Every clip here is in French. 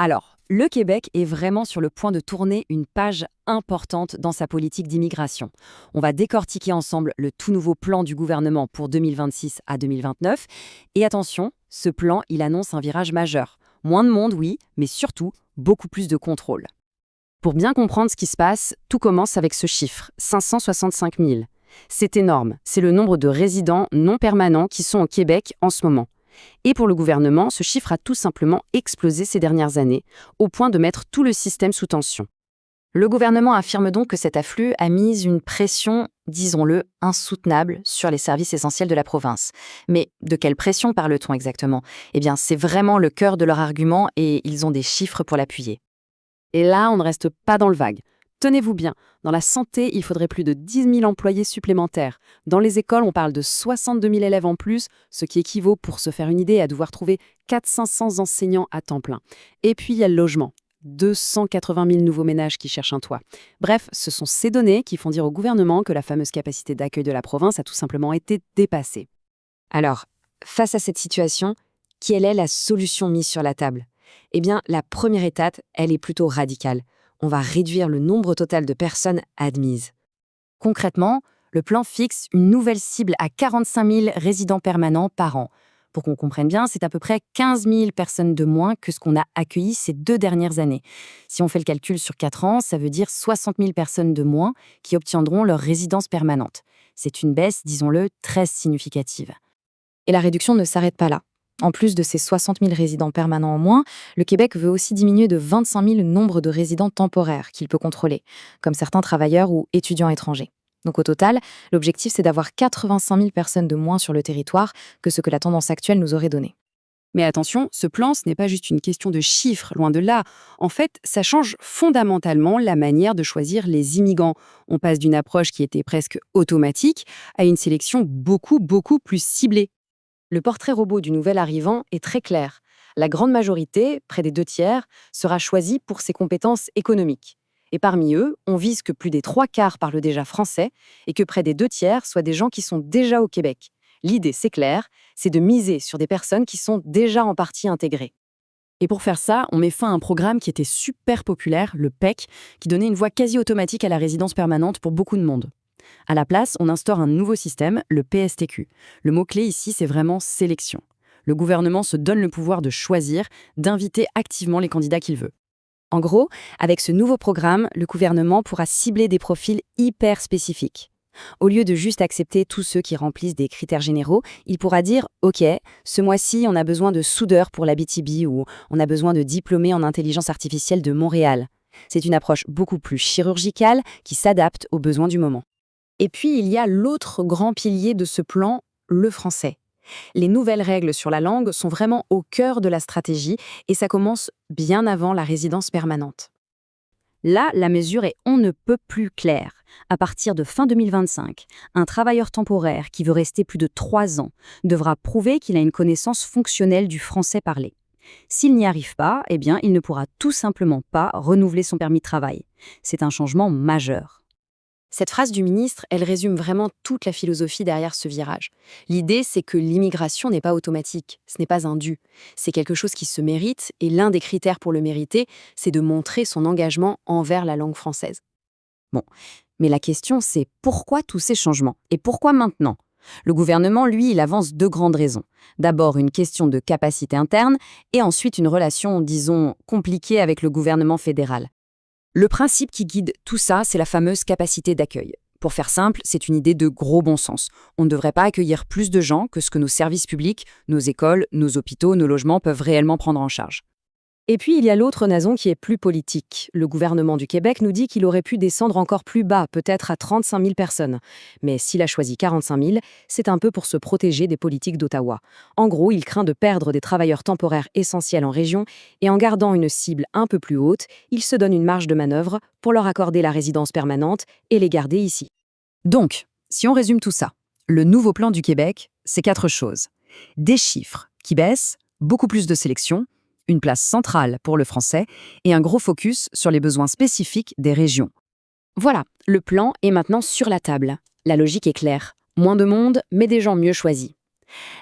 Alors, le Québec est vraiment sur le point de tourner une page importante dans sa politique d'immigration. On va décortiquer ensemble le tout nouveau plan du gouvernement pour 2026 à 2029. Et attention, ce plan, il annonce un virage majeur. Moins de monde, oui, mais surtout beaucoup plus de contrôle. Pour bien comprendre ce qui se passe, tout commence avec ce chiffre, 565 000. C'est énorme, c'est le nombre de résidents non permanents qui sont au Québec en ce moment. Et pour le gouvernement, ce chiffre a tout simplement explosé ces dernières années, au point de mettre tout le système sous tension. Le gouvernement affirme donc que cet afflux a mis une pression, disons-le, insoutenable sur les services essentiels de la province. Mais de quelle pression parle-t-on exactement? Eh bien, c'est vraiment le cœur de leur argument et ils ont des chiffres pour l'appuyer. Et là, on ne reste pas dans le vague. Tenez-vous bien, dans la santé, il faudrait plus de 10 000 employés supplémentaires. Dans les écoles, on parle de 62 000 élèves en plus, ce qui équivaut, pour se faire une idée, à devoir trouver 400-500 enseignants à temps plein. Et puis, il y a le logement. 280 000 nouveaux ménages qui cherchent un toit. Bref, ce sont ces données qui font dire au gouvernement que la fameuse capacité d'accueil de la province a tout simplement été dépassée. Alors, face à cette situation, quelle est la solution mise sur la table? Eh bien, la première étape, elle est plutôt radicale. On va réduire le nombre total de personnes admises. Concrètement, le plan fixe une nouvelle cible à 45 000 résidents permanents par an. Pour qu'on comprenne bien, c'est à peu près 15 000 personnes de moins que ce qu'on a accueilli ces 2 dernières années. Si on fait le calcul sur 4 ans, ça veut dire 60 000 personnes de moins qui obtiendront leur résidence permanente. C'est une baisse, disons-le, très significative. Et la réduction ne s'arrête pas là. En plus de ces 60 000 résidents permanents en moins, le Québec veut aussi diminuer de 25 000 le nombre de résidents temporaires qu'il peut contrôler, comme certains travailleurs ou étudiants étrangers. Donc au total, l'objectif c'est d'avoir 85 000 personnes de moins sur le territoire que ce que la tendance actuelle nous aurait donné. Mais attention, ce plan, ce n'est pas juste une question de chiffres, loin de là. En fait, ça change fondamentalement la manière de choisir les immigrants. On passe d'une approche qui était presque automatique à une sélection beaucoup plus ciblée. Le portrait robot du nouvel arrivant est très clair. La grande majorité, près des 2/3, sera choisie pour ses compétences économiques. Et parmi eux, on vise que plus des 3/4 parlent déjà français et que près des 2/3 soient des gens qui sont déjà au Québec. L'idée, c'est clair, c'est de miser sur des personnes qui sont déjà en partie intégrées. Et pour faire ça, on met fin à un programme qui était super populaire, le PEC, qui donnait une voie quasi automatique à la résidence permanente pour beaucoup de monde. À la place, on instaure un nouveau système, le PSTQ. Le mot-clé ici, c'est vraiment sélection. Le gouvernement se donne le pouvoir de choisir, d'inviter activement les candidats qu'il veut. En gros, avec ce nouveau programme, le gouvernement pourra cibler des profils hyper spécifiques. Au lieu de juste accepter tous ceux qui remplissent des critères généraux, il pourra dire « Ok, ce mois-ci, on a besoin de soudeurs pour la BTB » ou « On a besoin de diplômés en intelligence artificielle de Montréal ». C'est une approche beaucoup plus chirurgicale qui s'adapte aux besoins du moment. Et puis, il y a l'autre grand pilier de ce plan, le français. Les nouvelles règles sur la langue sont vraiment au cœur de la stratégie et ça commence bien avant la résidence permanente. Là, la mesure est on ne peut plus claire. À partir de fin 2025, un travailleur temporaire qui veut rester plus de 3 ans devra prouver qu'il a une connaissance fonctionnelle du français parlé. S'il n'y arrive pas, eh bien, il ne pourra tout simplement pas renouveler son permis de travail. C'est un changement majeur. Cette phrase du ministre, elle résume vraiment toute la philosophie derrière ce virage. L'idée, c'est que l'immigration n'est pas automatique, ce n'est pas un dû. C'est quelque chose qui se mérite et l'un des critères pour le mériter, c'est de montrer son engagement envers la langue française. Bon, mais la question, c'est pourquoi tous ces changements? Et pourquoi maintenant? Le gouvernement, lui, il avance 2 grandes raisons. D'abord, une question de capacité interne et ensuite une relation, disons, compliquée avec le gouvernement fédéral. Le principe qui guide tout ça, c'est la fameuse capacité d'accueil. Pour faire simple, c'est une idée de gros bon sens. On ne devrait pas accueillir plus de gens que ce que nos services publics, nos écoles, nos hôpitaux, nos logements peuvent réellement prendre en charge. Et puis, il y a l'autre raison qui est plus politique. Le gouvernement du Québec nous dit qu'il aurait pu descendre encore plus bas, peut-être à 35 000 personnes. Mais s'il a choisi 45 000, c'est un peu pour se protéger des politiques d'Ottawa. En gros, il craint de perdre des travailleurs temporaires essentiels en région, et en gardant une cible un peu plus haute, il se donne une marge de manœuvre pour leur accorder la résidence permanente et les garder ici. Donc, si on résume tout ça, le nouveau plan du Québec, c'est 4 choses. Des chiffres qui baissent, beaucoup plus de sélection, une place centrale pour le français et un gros focus sur les besoins spécifiques des régions. Voilà, le plan est maintenant sur la table. La logique est claire. Moins de monde, mais des gens mieux choisis.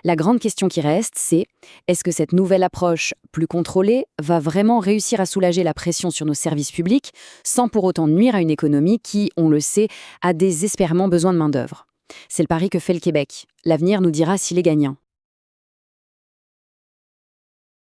La grande question qui reste, c'est est-ce que cette nouvelle approche plus contrôlée va vraiment réussir à soulager la pression sur nos services publics sans pour autant nuire à une économie qui, on le sait, a désespérément besoin de main-d'œuvre? C'est le pari que fait le Québec. L'avenir nous dira s'il est gagnant.